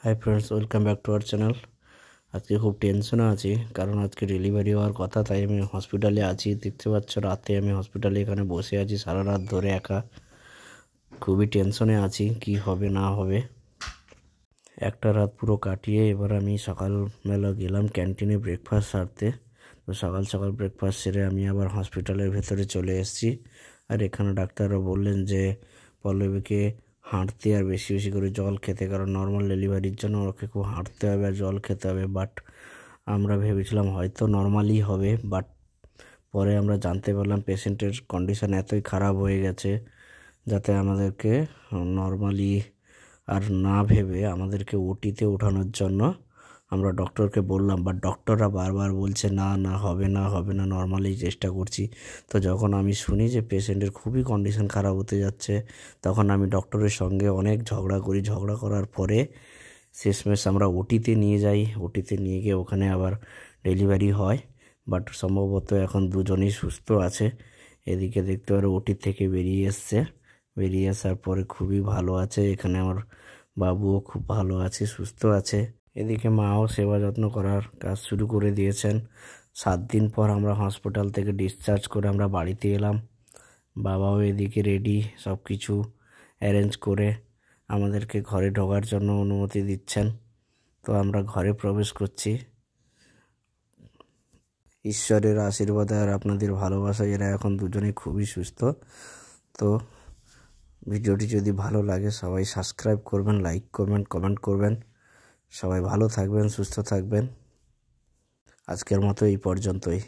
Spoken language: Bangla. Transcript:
Hi friends, welcome back to our channel. আজকে খুব টেনশনে আছি, কারণ আজকে ডেলিভারি হওয়ার কথা, তাই আমি হসপিটালে আছি। দেখতে পাচ্ছ, রাতে আমি হসপিটালে এখানে বসে আছি সারা রাত ধরে একা। খুবই টেনশনে আছি, কি হবে না হবে। একটা রাত পুরো কাটিয়ে এবার আমি সকালবেলা গেলাম ক্যান্টিনে ব্রেকফাস্ট সারতে। তো সকাল সকাল ব্রেকফাস্ট সেরে আমি আবার হসপিটালের ভেতরে চলে এসেছি। আর এখানে ডাক্তাররা বললেন যে পল্লবীকে হাঁটতে আর বেশি বেশি করে জল খেতে, কারণ নর্মাল ডেলিভারির জন্য ওকে খুব হাঁটতে হবে আর জল খেতে হবে। বাট আমরা ভেবেছিলাম হয়তো নর্মালি হবে, বাট পরে আমরা জানতে পারলাম পেশেন্টের কন্ডিশন এতই খারাপ হয়ে গেছে যাতে আমাদেরকে নর্মালি আর না ভেবে আমাদেরকে ওটিতে ওঠানোর জন্য আমরা ডক্টরকে বললাম। বাট ডক্টররা বারবার বলছে না না হবে না হবে না, নর্মালি চেষ্টা করছি। তো যখন আমি শুনি যে পেশেন্টের খুবই কন্ডিশন খারাপ হতে যাচ্ছে, তখন আমি ডক্টরের সঙ্গে অনেক ঝগড়া করি। ঝগড়া করার পরে শেষমেশ আমরা ওটিতে নিয়ে যাই। ওটিতে নিয়ে গিয়ে ওখানে আবার ডেলিভারি হয়। বাট সম্ভবত এখন দুজনেই সুস্থ আছে। এদিকে দেখতে পারো ওটি থেকে বেরিয়ে এসছে। বেরিয়ে আসার পরে খুবই ভালো আছে। এখানে আমার বাবুও খুব ভালো আছে, সুস্থ আছে। এদিকে মাও সেবা যত্ন করার কাজ শুরু করে দিয়েছেন। 7 দিন পর আমরা হসপিটাল থেকে ডিসচার্জ করে আমরা বাড়িতে এলাম। বাবাও এদিকে রেডি, সব কিছু অ্যারেঞ্জ করে আমাদেরকে ঘরে ঢোকার জন্য অনুমতি দিচ্ছেন। তো আমরা ঘরে প্রবেশ করছি। ঈশ্বরের আশীর্বাদ আর আপনাদের ভালোবাসা, এরা এখন দুজনেই খুবই সুস্থ। তো ভিডিওটি যদি ভালো লাগে সবাই সাবস্ক্রাইব করবেন, লাইক করবেন, কমেন্ট করবেন। সবাই ভালো থাকবেন, সুস্থ থাকবেন। আজকের মতো এই পর্যন্তই।